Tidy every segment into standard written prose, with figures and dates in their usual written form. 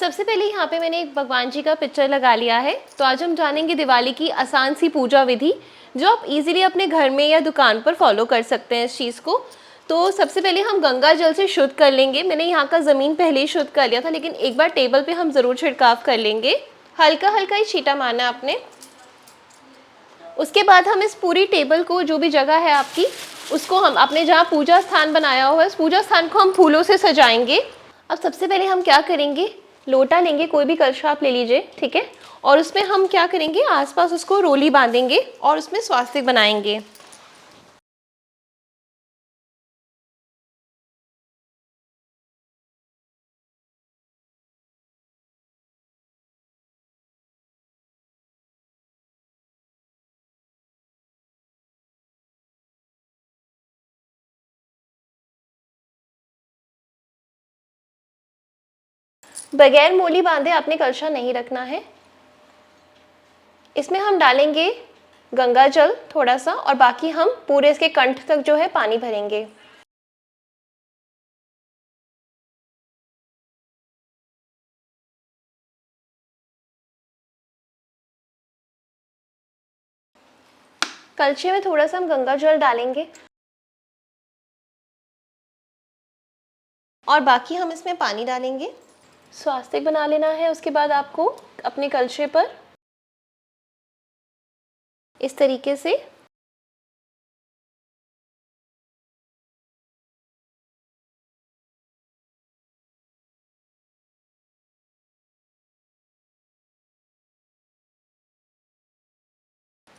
सबसे पहले यहाँ पे मैंने एक भगवान जी का पिक्चर लगा लिया है। तो आज हम जानेंगे दिवाली की आसान सी पूजा विधि, जो आप इजीली अपने घर में या दुकान पर फॉलो कर सकते हैं इस चीज़ को। तो सबसे पहले हम गंगा जल से शुद्ध कर लेंगे। मैंने यहाँ का ज़मीन पहले ही शुद्ध कर लिया था, लेकिन एक बार टेबल पे हम ज़रूर छिड़काव कर लेंगे। हल्का हल्का ही छींटा मारना है आपने। उसके बाद हम इस पूरी टेबल को, जो भी जगह है आपकी, उसको हम आपने जहाँ पूजा स्थान बनाया हुआ है उस पूजा स्थान को हम फूलों से सजाएंगे। अब सबसे पहले हम क्या करेंगे, लोटा लेंगे, कोई भी कलशा आप ले लीजिए, ठीक है। और उसमें हम क्या करेंगे, आसपास उसको रोली बांधेंगे और उसमें स्वास्तिक बनाएंगे। बगैर मोली बांधे आपने कलशा नहीं रखना है। इसमें हम डालेंगे गंगा जल थोड़ा सा, और बाकी हम पूरे इसके कंठ तक जो है पानी भरेंगे। कलछे में थोड़ा सा हम गंगा जल डालेंगे और बाकी हम इसमें पानी डालेंगे। स्वास्तिक बना लेना है। उसके बाद आपको अपने कलशे पर इस तरीके से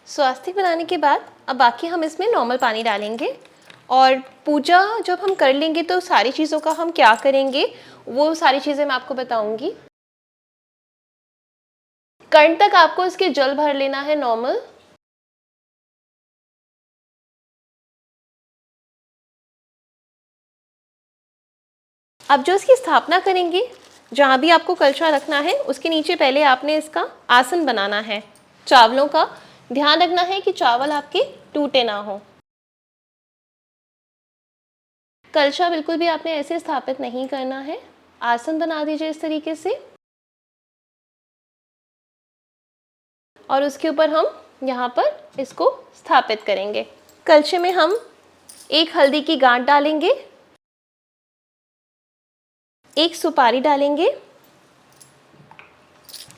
स्वास्तिक बनाने के बाद अब बाकी हम इसमें नॉर्मल पानी डालेंगे। और पूजा जब हम कर लेंगे तो सारी चीज़ों का हम क्या करेंगे, वो सारी चीज़ें मैं आपको बताऊंगी। कर्ण तक आपको इसके जल भर लेना है नॉर्मल। अब जो इसकी स्थापना करेंगे, जहाँ भी आपको कलशा रखना है उसके नीचे पहले आपने इसका आसन बनाना है। चावलों का ध्यान रखना है कि चावल आपके टूटे ना हो। कलशा बिल्कुल भी आपने ऐसे स्थापित नहीं करना है। आसन बना दीजिए इस तरीके से, और उसके ऊपर हम यहाँ पर इसको स्थापित करेंगे। कलशे में हम एक हल्दी की गांठ डालेंगे, एक सुपारी डालेंगे,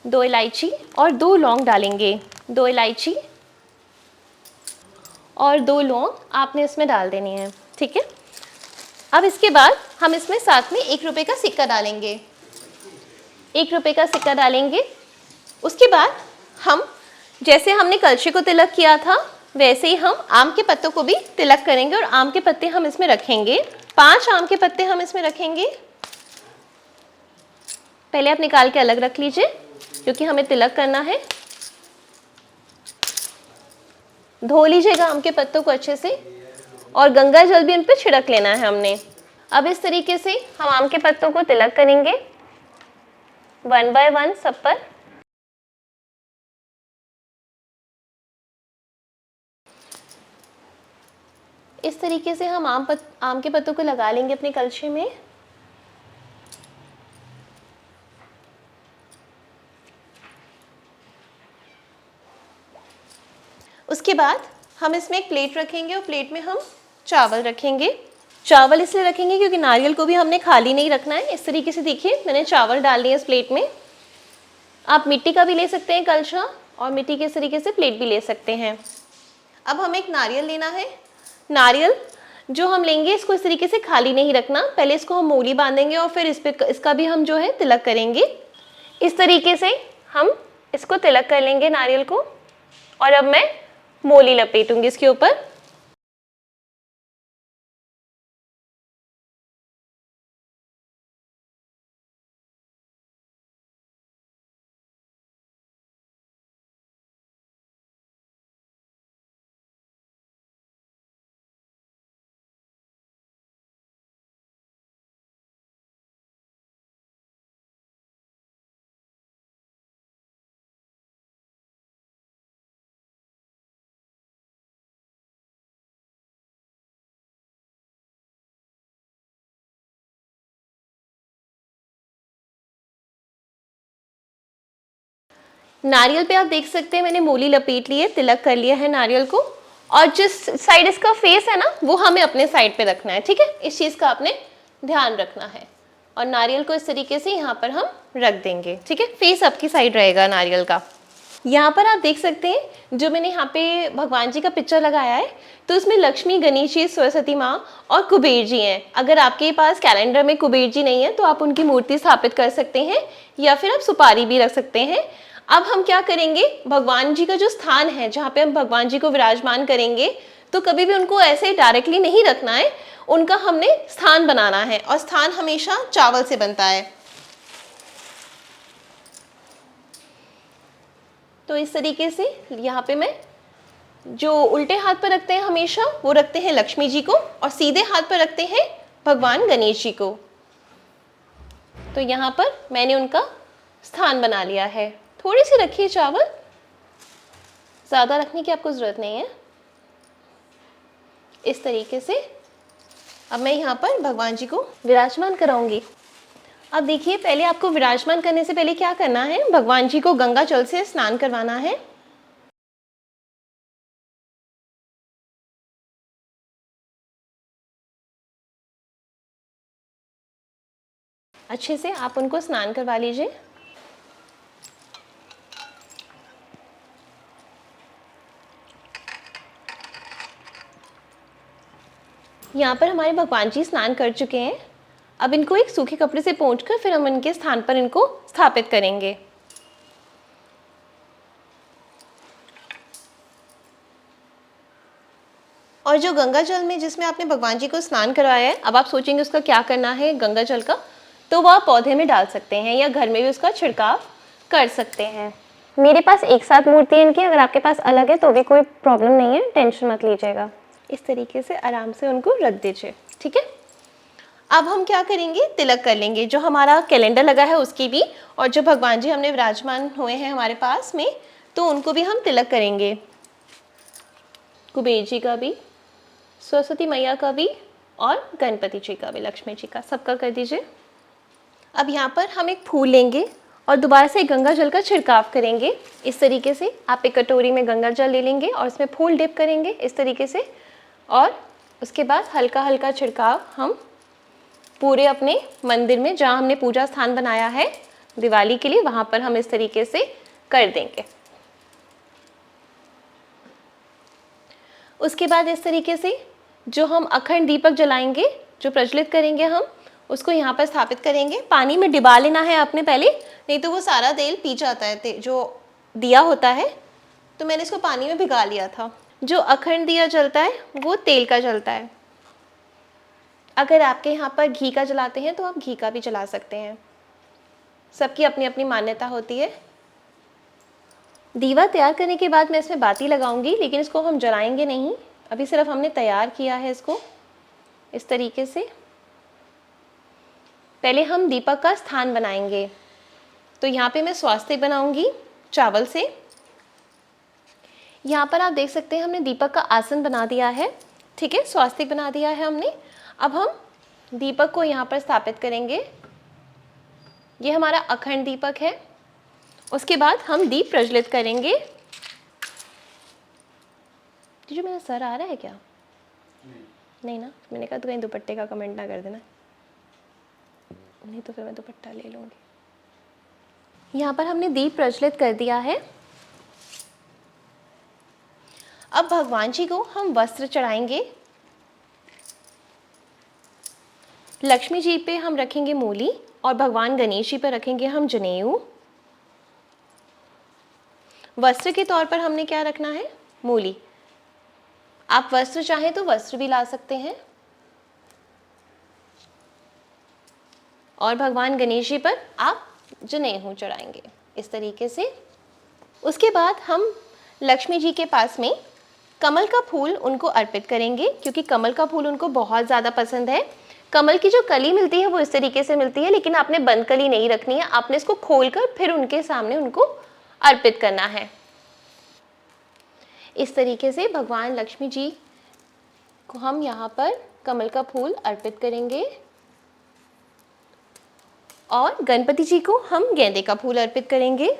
2 इलायची और 2 लौंग डालेंगे। 2 इलायची और 2 लौंग आपने इसमें डाल देनी है, ठीक है। अब इसके बाद हम इसमें साथ में 1 रुपये का सिक्का डालेंगे। 1 रुपये का सिक्का डालेंगे। उसके बाद हम, जैसे हमने कलशे को तिलक किया था, वैसे ही हम आम के पत्तों को भी तिलक करेंगे और आम के पत्ते हम इसमें रखेंगे। 5 आम के पत्ते हम इसमें रखेंगे। पहले आप निकाल के अलग रख लीजिए, क्योंकि हमें तिलक करना है। धो लीजिएगा आम के पत्तों को अच्छे से, और गंगा जल भी उन पर छिड़क लेना है हमने। अब इस तरीके से हम आम के पत्तों को तिलक करेंगे 1 बाय 1 सब पर। इस तरीके से हम आम के पत्तों को लगा लेंगे अपने कलशे में। उसके बाद हम इसमें एक प्लेट रखेंगे और प्लेट में हम चावल रखेंगे। चावल इसलिए रखेंगे क्योंकि नारियल को भी हमने खाली नहीं रखना है। इस तरीके से देखिए मैंने चावल डाल दिए इस प्लेट में। आप मिट्टी का भी ले सकते हैं कलशा, और मिट्टी के इस तरीके से प्लेट भी ले सकते हैं। अब हमें एक नारियल लेना है। नारियल जो हम लेंगे, इसको इस तरीके से खाली नहीं रखना। पहले इसको हम मूली बांधेंगे और फिर इसका भी हम जो है तिलक करेंगे। इस तरीके से हम इसको तिलक कर लेंगे नारियल को। और अब मैं मोली लपेटूंगी इसके ऊपर। नारियल पे आप देख सकते हैं मैंने मूली लपेट ली है, तिलक कर लिया है नारियल को, और जिस साइड इसका फेस है ना वो हमें अपने साइड पे रखना है, ठीक है, इस चीज़ का आपने ध्यान रखना है। और नारियल को इस तरीके से यहाँ पर हम रख देंगे, ठीक है, फेस आपकी साइड रहेगा नारियल का। यहाँ पर आप देख सकते हैं जो मैंने यहाँ पे भगवान जी का पिक्चर लगाया है, तो उसमें लक्ष्मी, गणेश जी, सरस्वती माँ और कुबेर जी हैं। अगर आपके पास कैलेंडर में कुबेर जी नहीं है तो आप उनकी मूर्ति स्थापित कर सकते हैं, या फिर आप सुपारी भी रख सकते हैं। अब हम क्या करेंगे, भगवान जी का जो स्थान है जहाँ पे हम भगवान जी को विराजमान करेंगे, तो कभी भी उनको ऐसे डायरेक्टली नहीं रखना है, उनका हमने स्थान बनाना है, और स्थान हमेशा चावल से बनता है। तो इस तरीके से यहाँ पे मैं जो उल्टे हाथ पर रखते हैं हमेशा वो रखते हैं लक्ष्मी जी को, और सीधे हाथ पर रखते हैं भगवान गणेश जी को। तो यहाँ पर मैंने उनका स्थान बना लिया है। थोड़ी सी रखिए चावल, ज़्यादा रखने की आपको ज़रूरत नहीं है। इस तरीके से अब मैं यहाँ पर भगवान जी को विराजमान कराऊंगी। अब देखिए, पहले आपको विराजमान करने से पहले क्या करना है, भगवान जी को गंगा जल से स्नान करवाना है। अच्छे से आप उनको स्नान करवा लीजिए। यहाँ पर हमारे भगवान जी स्नान कर चुके हैं। अब इनको एक सूखे कपड़े से पोंछकर फिर हम इनके स्थान पर इनको स्थापित करेंगे। और जो गंगा जल में जिसमें आपने भगवान जी को स्नान करवाया है, अब आप सोचेंगे उसका क्या करना है गंगा जल का, तो वह पौधे में डाल सकते हैं या घर में भी उसका छिड़काव कर सकते हैं। मेरे पास एक साथ मूर्ति है इनकी, अगर आपके पास अलग है तो भी कोई प्रॉब्लम नहीं है, टेंशन मत लीजिएगा। इस तरीके से आराम से उनको रख दीजिए, ठीक है। अब हम क्या करेंगे, तिलक कर लेंगे, जो हमारा कैलेंडर लगा है उसकी भी, और जो भगवान जी हमने विराजमान हुए हैं हमारे पास में, तो उनको भी हम तिलक करेंगे। कुबेर जी का भी, सरस्वती मैया का भी, और गणपति जी का भी, लक्ष्मी जी का, सबका कर दीजिए। अब यहाँ पर हम एक फूल लेंगे और दोबारा से गंगा जल का छिड़काव करेंगे। इस तरीके से आप एक कटोरी में गंगा जल ले लेंगे और उसमें फूल डिप करेंगे इस तरीके से, और उसके बाद हल्का हल्का छिड़काव हम पूरे अपने मंदिर में जहाँ हमने पूजा स्थान बनाया है दिवाली के लिए, वहाँ पर हम इस तरीके से कर देंगे। उसके बाद इस तरीके से जो हम अखंड दीपक जलाएंगे, जो प्रज्वलित करेंगे, हम उसको यहाँ पर स्थापित करेंगे। पानी में डिबा लेना है आपने पहले, नहीं तो वो सारा तेल पी जाता है, जो दिया होता है। तो मैंने इसको पानी में भिगा लिया था। जो अखंड दिया जलता है वो तेल का जलता है। अगर आपके यहाँ पर घी का जलाते हैं तो आप घी का भी जला सकते हैं, सबकी अपनी अपनी मान्यता होती है। दीवा तैयार करने के बाद मैं इसमें बाती लगाऊंगी, लेकिन इसको हम जलाएंगे नहीं, अभी सिर्फ हमने तैयार किया है इसको इस तरीके से। पहले हम दीपक का स्थान बनाएंगे। तो यहाँ पे मैं स्वास्तिक बनाऊंगी चावल से। यहाँ पर आप देख सकते हैं हमने दीपक का आसन बना दिया है, ठीक है, स्वास्तिक बना दिया है हमने। अब हम दीपक को यहाँ पर स्थापित करेंगे। ये हमारा अखंड दीपक है। उसके बाद हम दीप प्रज्वलित करेंगे। जो मेरा सर आ रहा है क्या? नहीं ना, मैंने कहा तो कहीं दुपट्टे का कमेंट ना कर देना, नहीं तो फिर मैं दुपट्टा ले लूँगी। यहाँ पर हमने दीप प्रज्वलित कर दिया है। अब भगवान जी को हम वस्त्र चढ़ाएंगे। लक्ष्मी जी पे हम रखेंगे मूली और भगवान गणेश जी पर रखेंगे हम जनेऊ। वस्त्र के तौर पर हमने क्या रखना है, मूली। आप वस्त्र चाहें तो वस्त्र भी ला सकते हैं। और भगवान गणेश जी पर आप जनेऊ चढ़ाएंगे इस तरीके से। उसके बाद हम लक्ष्मी जी के पास में कमल का फूल उनको अर्पित करेंगे, क्योंकि कमल का फूल उनको बहुत ज़्यादा पसंद है। कमल की जो कली मिलती है वो इस तरीके से मिलती है, लेकिन आपने बंद कली नहीं रखनी है, आपने इसको खोलकर फिर उनके सामने उनको अर्पित करना है। इस तरीके से भगवान लक्ष्मी जी को हम यहाँ पर कमल का फूल अर्पित करेंगे, और गणपति जी को हम गेंदे का फूल अर्पित करेंगे।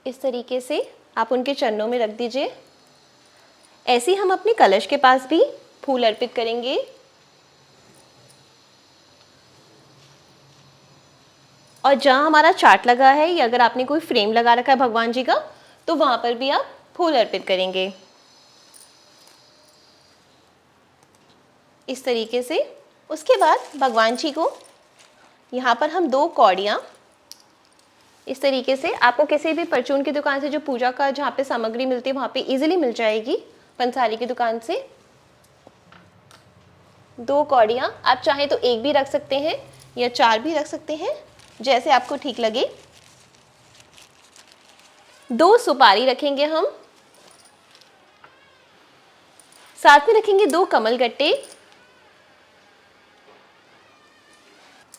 इस तरीके से आप उनके चरणों में रख दीजिए। ऐसे ही हम अपने कलश के पास भी फूल अर्पित करेंगे। और जहाँ हमारा चार्ट लगा है या अगर आपने कोई फ्रेम लगा रखा है भगवान जी का, तो वहाँ पर भी आप फूल अर्पित करेंगे इस तरीके से। उसके बाद भगवान जी को यहाँ पर हम 2 कौड़ियाँ इस तरीके से, आपको किसी भी परचून की दुकान से जो पूजा का जहाँ पे सामग्री मिलती है वहाँ पे इजीली मिल जाएगी, पंसारी की दुकान से। 2 कौड़ियाँ, आप चाहें तो 1 भी रख सकते हैं या 4 भी रख सकते हैं, जैसे आपको ठीक लगे। 2 सुपारी रखेंगे हम, साथ में रखेंगे 2 कमल गट्टे,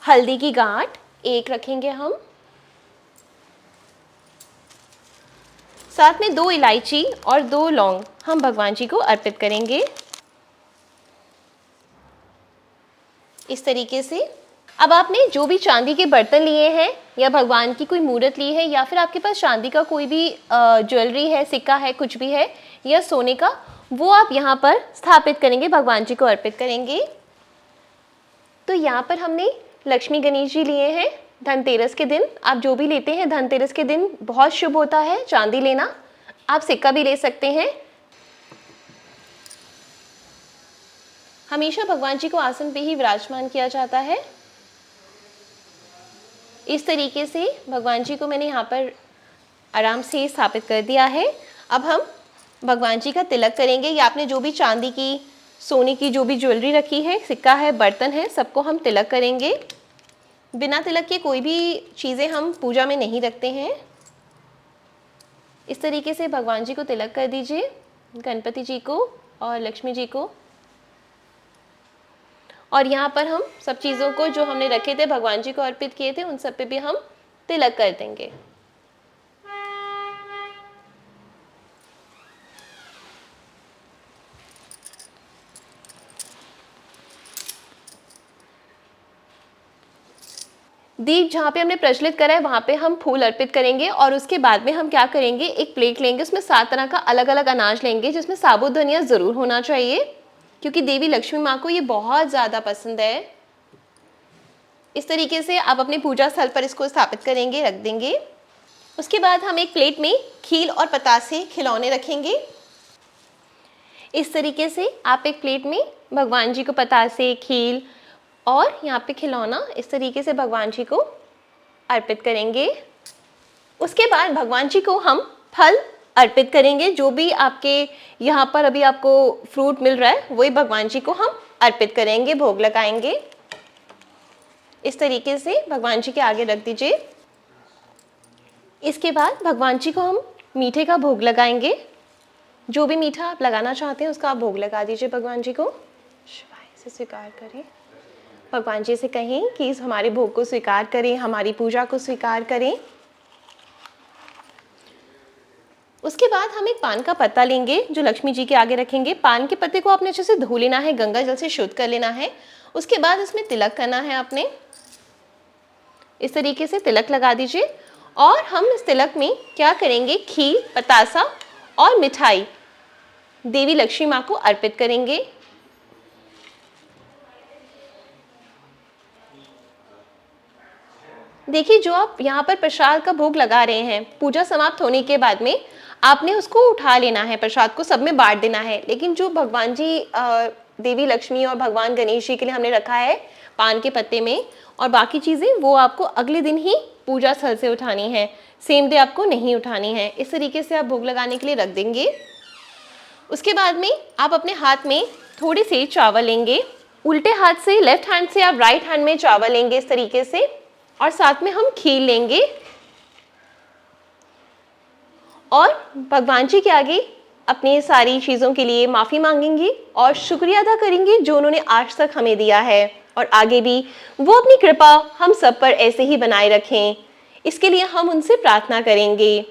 हल्दी की गांठ 1 रखेंगे हम, साथ में 2 इलायची और 2 लौंग हम भगवान जी को अर्पित करेंगे इस तरीके से। अब आपने जो भी चांदी के बर्तन लिए हैं या भगवान की कोई मूर्त ली है या फिर आपके पास चांदी का कोई भी ज्वेलरी है, सिक्का है, कुछ भी है या सोने का, वो आप यहाँ पर स्थापित करेंगे, भगवान जी को अर्पित करेंगे। तो यहाँ पर हमने लक्ष्मी गणेश जी लिए हैं। धनतेरस के दिन आप जो भी लेते हैं, धनतेरस के दिन बहुत शुभ होता है चांदी लेना। आप सिक्का भी ले सकते हैं। हमेशा भगवान जी को आसन पे ही विराजमान किया जाता है। इस तरीके से भगवान जी को मैंने यहाँ पर आराम से स्थापित कर दिया है। अब हम भगवान जी का तिलक करेंगे, या आपने जो भी चांदी की, सोने की जो भी ज्वेलरी रखी है, सिक्का है, बर्तन है, सबको हम तिलक करेंगे। बिना तिलक के कोई भी चीज़ें हम पूजा में नहीं रखते हैं। इस तरीके से भगवान जी को तिलक कर दीजिए, गणपति जी को और लक्ष्मी जी को। और यहाँ पर हम सब चीज़ों को जो हमने रखे थे, भगवान जी को अर्पित किए थे, उन सब पे भी हम तिलक कर देंगे। दीप जहाँ पे हमने प्रज्वलित करा है वहाँ पे हम फूल अर्पित करेंगे। और उसके बाद में हम क्या करेंगे, एक प्लेट लेंगे, उसमें 7 तरह का अलग अलग अनाज लेंगे, जिसमें साबुत धनिया ज़रूर होना चाहिए, क्योंकि देवी लक्ष्मी माँ को ये बहुत ज़्यादा पसंद है। इस तरीके से आप अपने पूजा स्थल पर इसको स्थापित करेंगे, रख देंगे। उसके बाद हम एक प्लेट में खील और पतासे, खिलौने रखेंगे। इस तरीके से आप एक प्लेट में भगवान जी को पतासे, खील और यहाँ पे खिलौना इस तरीके से भगवान जी को अर्पित करेंगे। उसके बाद भगवान जी को हम फल अर्पित करेंगे। जो भी आपके यहाँ पर अभी आपको फ्रूट मिल रहा है वही भगवान जी को हम अर्पित करेंगे, भोग लगाएंगे। इस तरीके से भगवान जी के आगे रख दीजिए। इसके बाद भगवान जी को हम मीठे का भोग लगाएंगे। जो भी मीठा आप लगाना चाहते हैं उसका आप भोग लगा दीजिए भगवान जी को। शिवाय से स्वीकार करें। भगवान जी से कहें कि इस हमारे भोग को स्वीकार करें, हमारी पूजा को स्वीकार करें। उसके बाद हम एक पान का पत्ता लेंगे जो लक्ष्मी जी के आगे रखेंगे। पान के पत्ते को आपने अच्छे से धो लेना है, गंगा जल से शुद्ध कर लेना है। उसके बाद इसमें तिलक करना है आपने। इस तरीके से तिलक लगा दीजिए। और हम इस तिलक में क्या करेंगे, खीर, पतासा और मिठाई देवी लक्ष्मी माँ को अर्पित करेंगे। देखिए, जो आप यहाँ पर प्रसाद का भोग लगा रहे हैं, पूजा समाप्त होने के बाद में आपने उसको उठा लेना है, प्रसाद को सब में बांट देना है। लेकिन जो भगवान जी, देवी लक्ष्मी और भगवान गणेश जी के लिए हमने रखा है पान के पत्ते में, और बाकी चीज़ें वो आपको अगले दिन ही पूजा स्थल से उठानी है, सेम डे आपको नहीं उठानी है। इस तरीके से आप भोग लगाने के लिए रख देंगे। उसके बाद में आप अपने हाथ में थोड़े से चावल लेंगे। उल्टे हाथ से, लेफ्ट हैंड से आप राइट हैंड में चावल लेंगे इस तरीके से, और साथ में हम खीर लेंगे और भगवान जी के आगे अपनी सारी चीज़ों के लिए माफ़ी मांगेंगे और शुक्रिया अदा करेंगे जो उन्होंने आज तक हमें दिया है, और आगे भी वो अपनी कृपा हम सब पर ऐसे ही बनाए रखें। इसके लिए हम उनसे प्रार्थना करेंगे।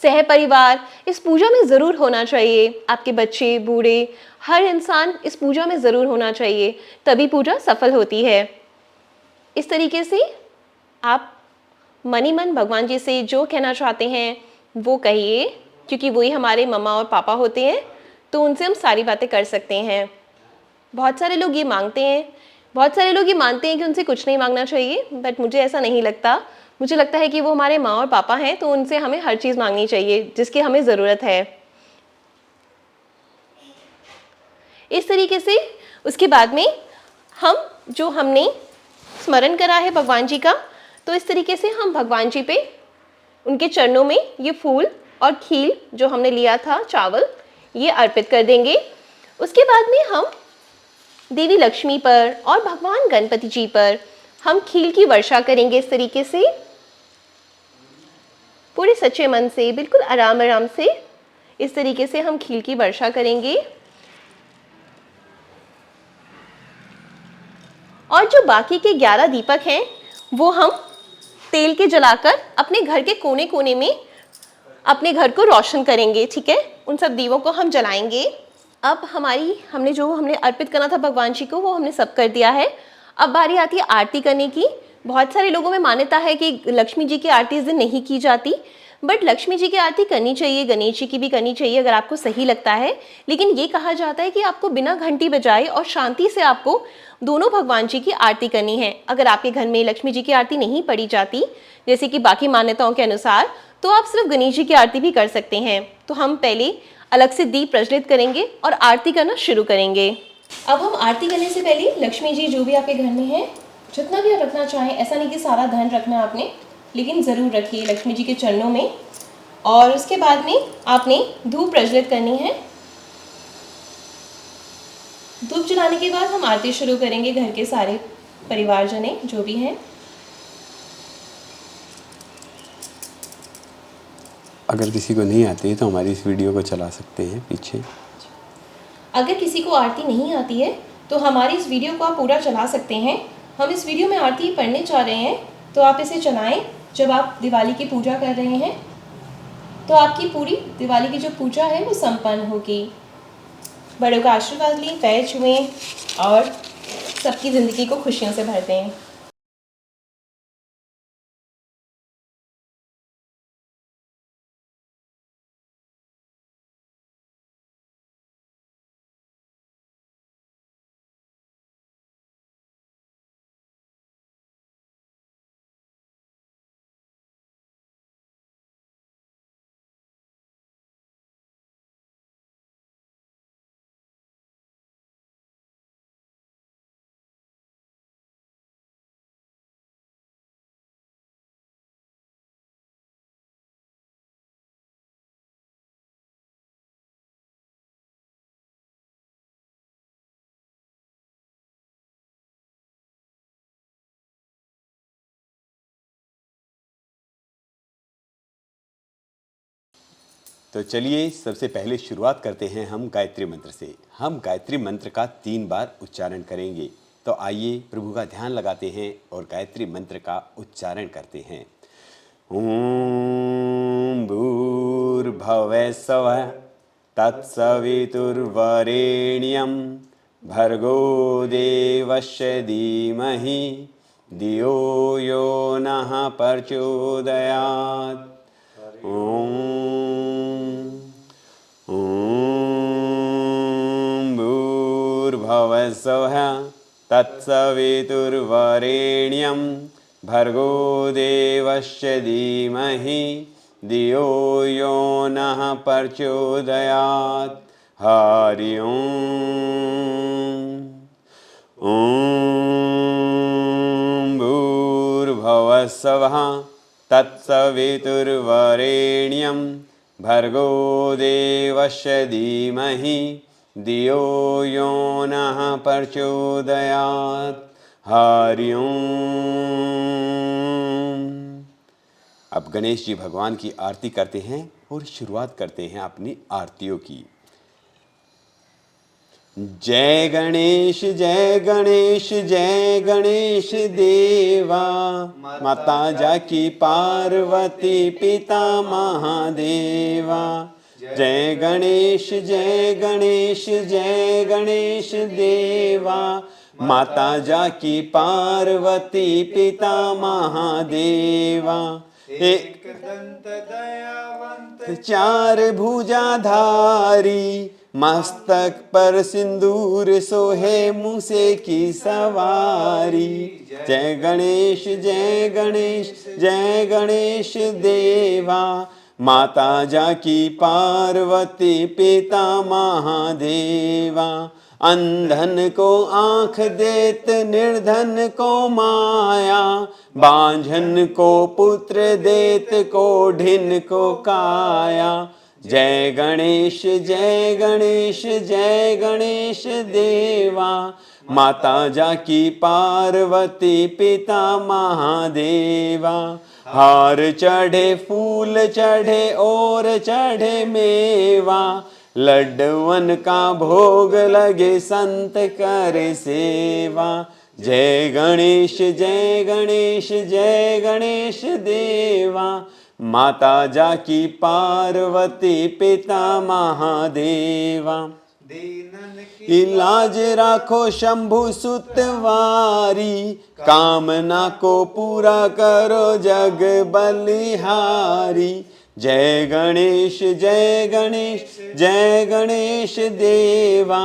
सह परिवार इस पूजा में ज़रूर होना चाहिए। आपके बच्चे, बूढ़े, हर इंसान इस पूजा में ज़रूर होना चाहिए, तभी पूजा सफल होती है। इस तरीके से आप मन ही मन भगवान जी से जो कहना चाहते हैं, वो कहिए, क्योंकि वही हमारे मम्मा और पापा होते हैं, तो उनसे हम सारी बातें कर सकते हैं। बहुत सारे लोग ये मांगते हैं, बहुत सारे लोग ये मानते हैं कि उनसे कुछ नहीं मांगना चाहिए, बट मुझे ऐसा नहीं लगता। मुझे लगता है कि वो हमारे माँ और पापा हैं, तो उनसे हमें हर चीज़ मांगनी चाहिए जिसकी हमें ज़रूरत है। इस तरीके से उसके बाद में हम जो हमने स्मरण करा है भगवान जी का, तो इस तरीके से हम भगवान जी पे उनके चरणों में ये फूल और खील जो हमने लिया था, चावल, ये अर्पित कर देंगे। उसके बाद में हम देवी लक्ष्मी पर और भगवान गणपति जी पर हम खील की वर्षा करेंगे। इस तरीके से पूरे सच्चे मन से, बिल्कुल आराम आराम से इस तरीके से हम खील की वर्षा करेंगे। और जो बाकी के 11 दीपक हैं वो हम तेल के जलाकर अपने घर के कोने कोने में अपने घर को रोशन करेंगे। ठीक है, उन सब दीवों को हम जलाएंगे। अब हमने अर्पित करना था भगवान जी को, वो हमने सब कर दिया है। अब बारी आती है आरती करने की। बहुत सारे लोगों में मान्यता है कि लक्ष्मी जी की आरती इस दिन नहीं की जाती, बट लक्ष्मी जी की आरती करनी चाहिए, गणेश जी की भी करनी चाहिए अगर आपको सही लगता है। लेकिन ये कहा जाता है कि आपको बिना घंटी बजाए और शांति से आपको दोनों भगवान जी की आरती करनी है। अगर आपके घर में लक्ष्मी जी की आरती नहीं पढ़ी जाती, जैसे कि बाकी मान्यताओं के अनुसार, तो आप सिर्फ गणेश जी की आरती भी कर सकते हैं। तो हम पहले अलग से दीप प्रज्वलित करेंगे और आरती करना शुरू करेंगे। अब हम आरती करने से पहले लक्ष्मी जी जो भी आपके घर में है, जितना भी आप रखना चाहें, ऐसा नहीं कि सारा धन रखना है आपने, लेकिन ज़रूर रखिए लक्ष्मी जी के चरणों में। और उसके बाद में आपने धूप प्रज्वलित करनी है। धूप जलाने के बाद हम आरती शुरू करेंगे, घर के सारे परिवारजने जो भी हैं। अगर किसी को नहीं आती है तो हमारी इस वीडियो को चला सकते हैं पीछे। अगर किसी को आरती नहीं आती है तो हमारी इस वीडियो को आप पूरा चला सकते हैं। हम इस वीडियो में आरती पढ़ने चाह रहे हैं, तो आप इसे चलाएं जब आप दिवाली की पूजा कर रहे हैं, तो आपकी पूरी दिवाली की जो पूजा है वो संपन्न होगी। बड़ों का आशीर्वाद लें, पैर छुएं और सबकी ज़िंदगी को खुशियों से भर दें। तो चलिए सबसे पहले शुरुआत करते हैं हम गायत्री मंत्र से। हम गायत्री मंत्र का 3 बार उच्चारण करेंगे। तो आइए प्रभु का ध्यान लगाते हैं और गायत्री मंत्र का उच्चारण करते हैं। ओम भूर्भुवः स्वः तत्सवितुर्वरेण्यं भर्गो देवस्य धीमहि धियो यो नः प्रचोदयात्। ॐ भूर्भुवः स्वः तत्सवितुर्वरेण्यं भर्गो देवस्य धीमहि धियो यो नः प्रचोदयात्। हरि ओम भूर्भुवः स्वः तत्सवितुर्वरेण्यं भर्गो देवस्य धीमहि धियो यो नः प्रचोदयात्। हरि ओम। अब गणेश जी भगवान की आरती करते हैं और शुरुआत करते हैं अपनी आरतियों की। जय गणेश जय गणेश जय गणेश देवा, माता जाकी पार्वती पिता महादेवा। जय गणेश जय गणेश जय गणेश देवा, माता जाकी पार्वती पिता महादेवा। एक दंत दयावंत चार भुजाधारी, मस्तक पर सिंदूर सोहे मूसे की सवारी। जय गणेश जय गणेश जय गणेश देवा, माता जाकी पार्वती पिता महादेवा। अंधन को आंख देत निर्धन को माया, बांझन को पुत्र देत कोढ़िन को काया। जय गणेश जय गणेश जय गणेश देवा, माता जाकी पार्वती पिता महादेवा। हार चढ़े फूल चढ़े और चढ़े मेवा, लड्डुअन का भोग लगे संत करे सेवा। जय गणेश जय गणेश जय गणेश देवा, माता जाकी पार्वती पिता महादेवा। इलाज राखो शंभु सुतवारी, कामना को पूरा करो जग बलिहारी। जय गणेश जय गणेश जय गणेश देवा,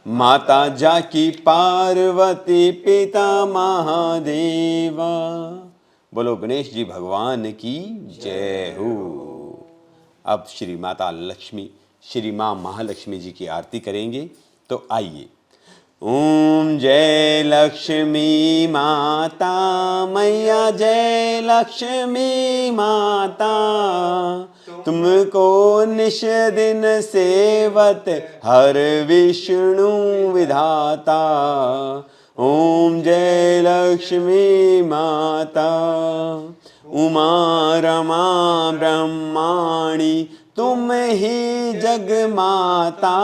माता जाकी पार्वती पिता महादेवा। बोलो गणेश जी भगवान की जय हो। अब श्री माता लक्ष्मी श्री माँ महालक्ष्मी जी की आरती करेंगे, तो आइए। ओम जय लक्ष्मी माता मैया जय लक्ष्मी माता, तुमको निश दिन सेवत हर विष्णु विधाता। ओम जय लक्ष्मी माता, उमा रमा ब्रह्माणी तुम ही जग माता।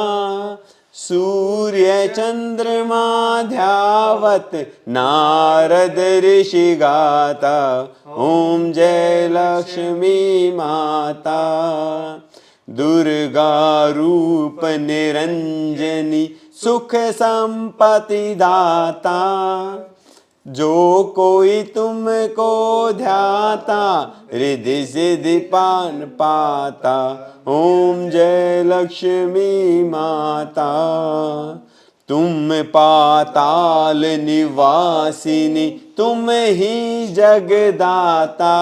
सूर्य चंद्रमा ध्यावत नारद ऋषि गाता। ओम जय लक्ष्मी माता, दुर्गा रूप निरंजनी सुख संपत्ति दाता। जो कोई तुमको ध्याता रिद्धि सिद्धि पान पाता। ओम जय लक्ष्मी माता, तुम पाताल निवासिनी तुम ही जगदाता।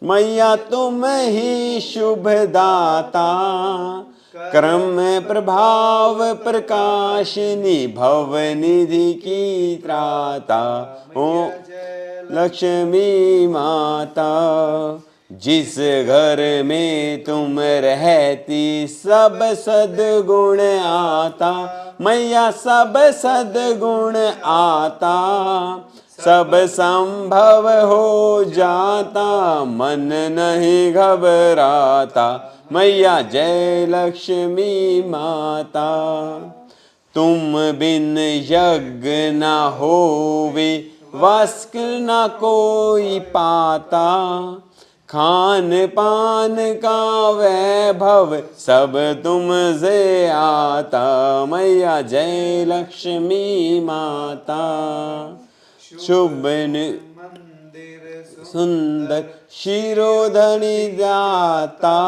मैया तुम ही शुभ दाता, कर्म प्रभाव प्रकाशिनी भवनिधि की त्राता। ओ लक्ष्मी माता, जिस घर में तुम रहती सब सद्गुण आता। मैया सब सद्गुण आता, सब संभव हो जाता मन नहीं घबराता। मैया जय लक्ष्मी माता, तुम बिन यज्ञ न होवे वस्क न कोई पाता। खान पान का वैभव सब तुमसे आता। मैया जय लक्ष्मी माता, शुभ सुंदर शिरोधनी दाता।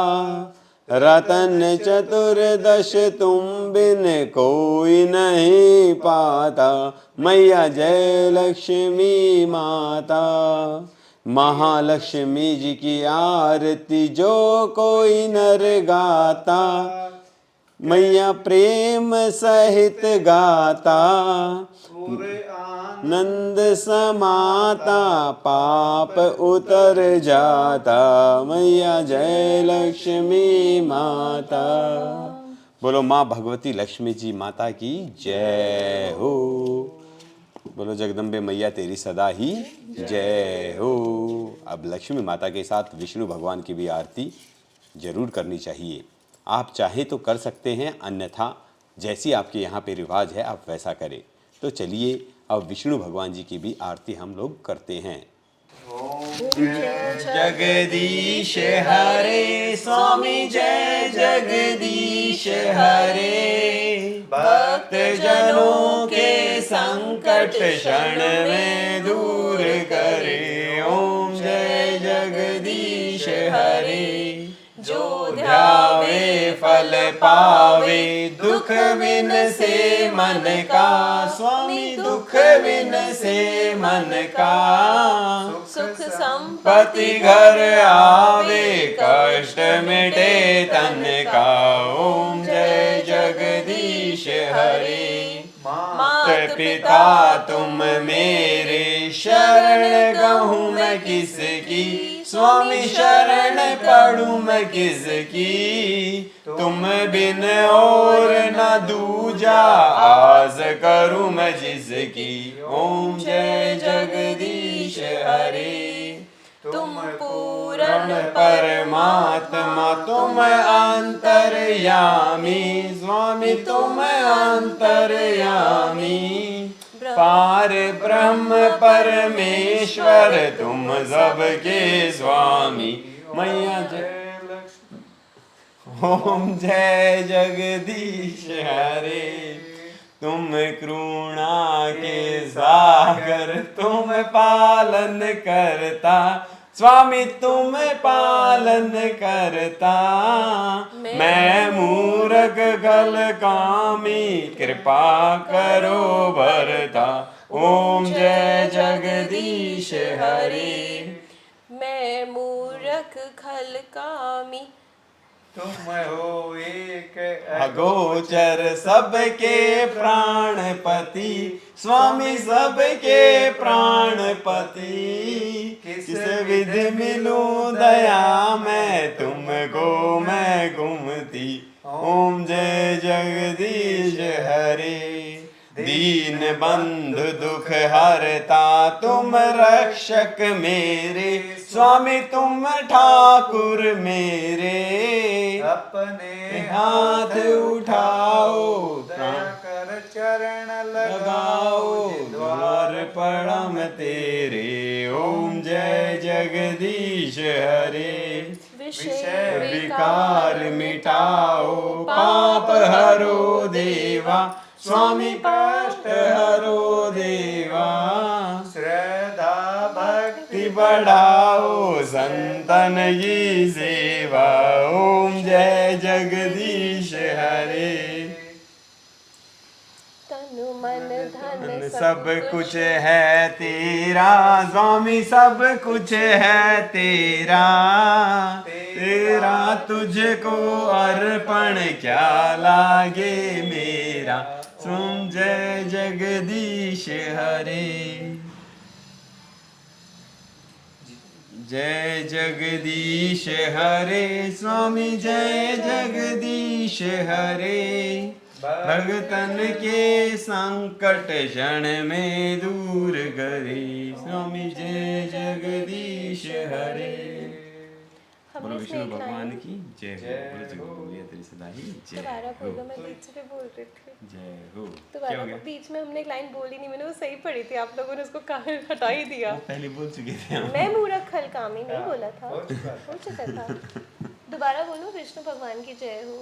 रतन चतुर्दश तुम बिन कोई नहीं पाता। मैया जय लक्ष्मी माता, महालक्ष्मी जी की आरती जो कोई नर गाता। मैया प्रेम सहित गाता, नंद समाता पाप उतर जाता। मैया जय लक्ष्मी माता। बोलो माँ भगवती लक्ष्मी जी माता की जय हो। बोलो जगदम्बे मैया तेरी सदा ही जय हो। अब लक्ष्मी माता के साथ विष्णु भगवान की भी आरती जरूर करनी चाहिए। आप चाहे तो कर सकते हैं, अन्यथा जैसी आपके यहाँ पे रिवाज है आप वैसा करें। तो चलिए अब विष्णु भगवान जी की भी आरती हम लोग करते हैं। जगदीश हरे स्वामी जय जगदीश हरे, भक्त जनों के संकट क्षण में दूर करे। ओम जय जगदीश हरे, जो ध्यावे फल पावे, दुख बिन से मन का, स्वामी दुख बिन से मन का, सुख संपत्ति पति घर आवे, कष्ट मिटे तन का, ओम जय जगदीश हरे। माता पिता तुम मेरे, शरण गहूँ मैं किसकी, स्वामी शरण पढ़ूं मैं किसकी, तुम बिन और न दूजा, आस करूं मैं जिसकी, ओम जय जगदीश हरे। तुम पूर्ण परमात्मा तुम अंतर्यामी, स्वामी तुम अंतर्यामी, पार ब्रह्म परमेश्वर तुम सबके स्वामी, मैया जय लक्ष्मी। ओम जय जगदीश हरे, तुम करुणा के सागर, तुम पालन करता, स्वामी तुम पालन करता, मैं मूर्ख गल कामी, कृपा करो भरता, ओम जय जगदीश हरे। मैं मूर्ख खल कामी, तुम हो एक अगोचर सबके प्राणपति, स्वामी सबके प्राणपति, किस विधि मिलूं दया मैं तुमको मैं घूमती, ओम जय जगदीश हरे। दीन बंधु दुख हरता तुम रक्षक मेरे, स्वामी तुम ठाकुर मेरे, अपने हाथ उठाओ दया कर चरण लगाओ, द्वार पड़म तेरे, ओम जय जगदीश हरे। विषय विकार मिटाओ, पाप हरो देवा, स्वामी कष्ट हरो देवा, श्रद्धा भक्ति बढ़ाओ संतन की सेवा, ओम जय जगदीश हरे। तन मन धन सब कुछ है तेरा, स्वामी सब कुछ है तेरा, तेरा तुझको अर्पण क्या लागे मेरा, तुम जय जगदीश हरे। जय जगदीश हरे, स्वामी जय जगदीश हरे, भगतन के संकट क्षण में दूर करे, स्वामी जय जगदीश हरे। बोलो हमने विष्णु इसमें एक भगवान लाइन की जय हो, बोलो जगदम्बिका तेरी सदा ही जय दोबारा हो, बोलो, मैं बीच से बोल रही थी। जय हो। क्या दोबारा हो गया? बीच में हमने एक लाइन बोली नहीं, मैंने वो सही पढ़ी थी, आप लोगों ने उसको कहाँ हटा ही दिया। वो पहले बोल चुके थे हम। मैं मूर्ख खल कामी नहीं बोला था, हो चुका हो चुका था। दोबारा बोलो, विष्णु भगवान की जय हो।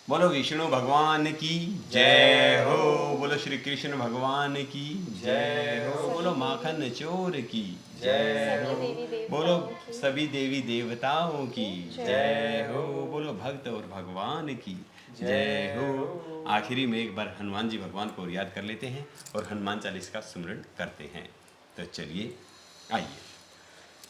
बोलो विष्णु भगवान की जय हो, बोलो श्री कृष्ण भगवान की जय हो, बोलो माखन चोर की जय हो, सभी देवी देवताओं बोलो की सभी देवी देवताओं की जय हो, बोलो भक्त और भगवान की जय हो। आखिरी में एक बार हनुमान जी भगवान को याद कर लेते हैं और हनुमान चालीस का सुमरण करते हैं। तो चलिए आइए।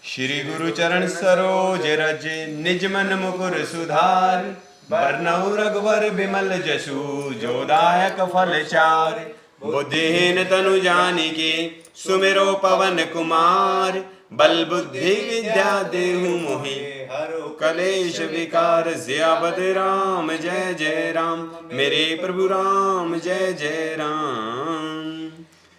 श्री गुरु चरण सरोज रज, निज मन मुकुर सुधार, बरनउँ रघुवर बिमल जसु, जो दायक फल चार, बुद्धिहीन तनु जानिके, सुमिरो पवन कुमार, बल बुद्धि विद्या देहु मोहि, हरो कलेश विकार, सियापत राम जय जय राम, मेरे प्रभु राम जय जय राम।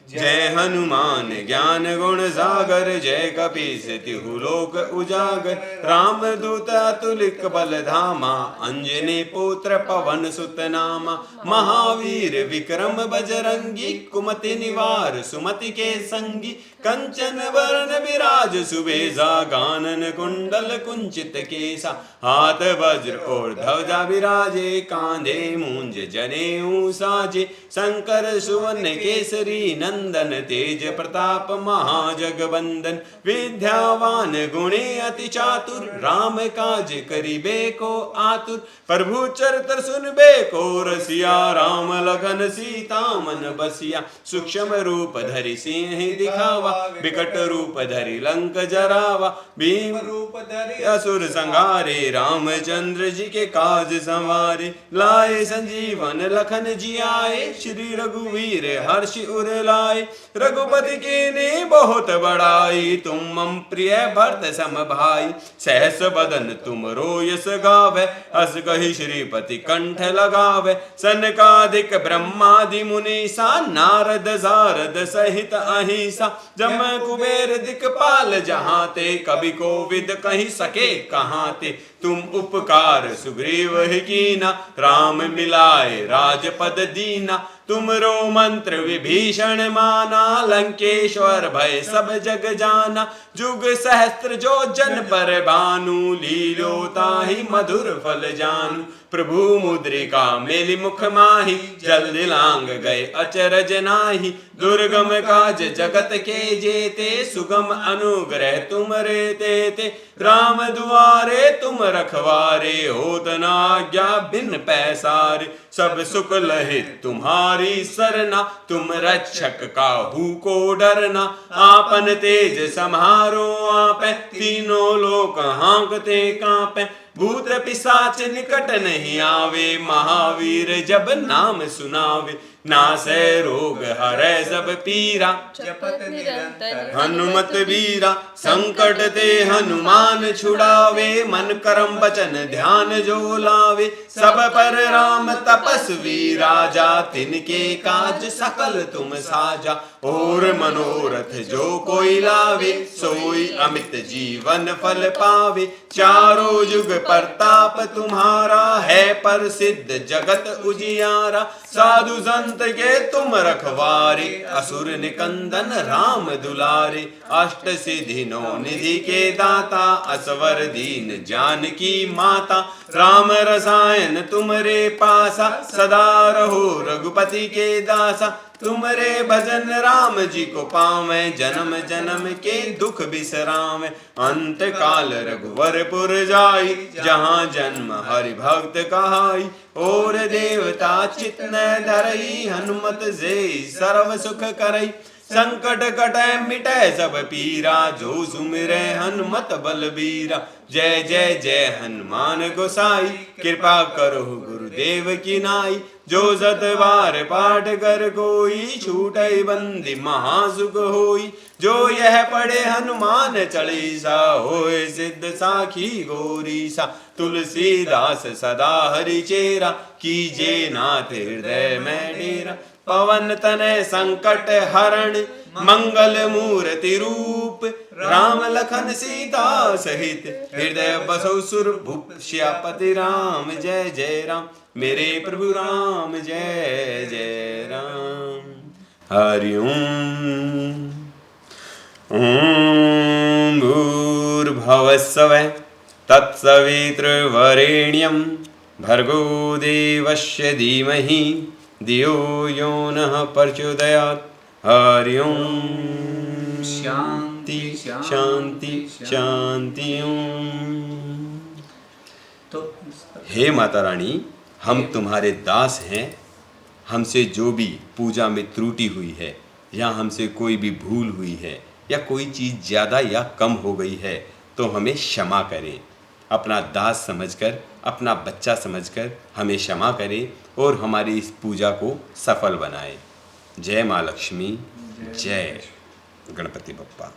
जय हनुमान ज्ञान गुण सागर, जय कपीस तिहु लोक उजागर, राम दूत अतुलित बल धामा, अंजनी पुत्र पवन सुत नामा, महावीर विक्रम बजरंगी, कुमति निवार सुमति के संगी, कंचन वरण विराज सुबेसा, कानन कुंडल कुंचित केसा, हाथ वज्र और ध्वजा विराजे, कांधे मूंज जनेऊ साजे, शंकर सुवन केसरी नंदन तेज प्रताप महाजगबंदन, विद्यावान गुणे अति चातुर, राम काज करिबे को आतुर, प्रभु चरित्र सुनबे को रसिया, राम लखन सीता मन बसिया, सूक्ष्म रूप धरि सिंह दिखावा, विकट रूप धरि लंक जरावा, भीम रूप धरि असुर संहारे, रामचंद्र जी के काज संवारे, लाए संजीवन लखन जियाए, श्री रघुवीर हर्ष उर लाए, रघुपति के ने बहुत बड़ाई, तुम मम प्रिय भरत सम भाई, सहस बदन तुम रोयस गावे, अस कहि श्रीपति कंठ लगावे, सनकादिक ब्रह्मादि मुनीसा, नारद सारद सहित अहिसा, जम कुबेर दिक्पाल जहाँ ते, कवि कोविद कहि सके कहाँ ते, तुम उपकार सुग्रीव ही कीना, राम मिलाए राजपद दीना, तुमरो मंत्र विभीषण माना, लंकेश्वर भय सब जग जाना, जुग सहस्त्र जो जन पर भानु, लीलोता ही मधुर फल जानू, प्रभु मुद्रिका मेलि मुख माही, जल दिलांग गए अचरज नाही, दुर्गम काज जगत के जेते, सुगम अनुग्रह तुम रे तेते, राम दुआरे तुम रखवारे, होत न आज्ञा बिन पैसारे, सब सुख लहे तुम्हारी सरना, तुम रक्षक काहू को डरना, आपन तेज सम्हारो आपे, तीनों लोक हाँकते कांपे, भूत पिशाच निकट नहीं आवे, महावीर जब नाम सुनावे, नासै रोग हरै सब पीरा, जपत निरंतर हनुमत वीरा, संकट ते हनुमान छुड़ावे, मन करम बचन ध्यान जो लावे, सब पर राम तपस्वी राजा, तिनके काज सकल तुम साजा, और मनोरथ जो कोई लावे, सोई अमित जीवन फल पावे, चारों जुग प्रताप तुम्हारा, है प्रसिद्ध जगत उजियारा, साधु संत के तुम रखवारे, असुर निकंदन राम दुलारे, अष्ट सिद्धि नौ निधि के दाता, असवर दीन जानकी माता, राम रसायन तुमरे पासा, सदा रहो रघुपति के दासा, तुमरे भजन राम जी को पावे, जन्म जन्म के दुख बिसरावे, अंत काल रघुवरपुर जाई, जहाँ जन्म हरि भक्त कहाई, और देवता चित न धरई, हनुमत से सर्व सुख करई, संकट कटै मिटै सब पीरा, जो सुमिरै हनुमत बलबीरा, जय जय जय हनुमान गोसाई, कृपा करो गुरुदेव की नाई, जो सत बार पाठ कर कोई, छूटै बंदी महासुख होई, जो यह पढ़े हनुमान चालीसा, होए सिद्ध साखी गौरीसा, तुलसीदास सदा हरि चेरा, कीजे नाथ हृदय में डेरा, पवन तनय संकट हरण, मंगल मूर्ति रूप, राम लखन सीता सहित, हृदय बसौ सुरभूप, श्यापति राम जय जय राम, मेरे प्रभु राम जय जय राम। हरि ओम। ओम भूर्भुवस्सुवः तत्सवितुर्वरेण्यं, भर्गो देवस्य धीमहि, धियो यो नः प्रचोदयात्। हरि ओम। शांति शांति शांति। ओम। तो हे माता रानी, हम तुम्हारे दास हैं, हमसे जो भी पूजा में त्रुटि हुई है, या हमसे कोई भी भूल हुई है, या कोई चीज़ ज़्यादा या कम हो गई है, तो हमें क्षमा करें। अपना दास समझकर, अपना बच्चा समझकर हमें क्षमा करें और हमारी इस पूजा को सफल बनाएं। जय माँ लक्ष्मी, जय गणपति बप्पा।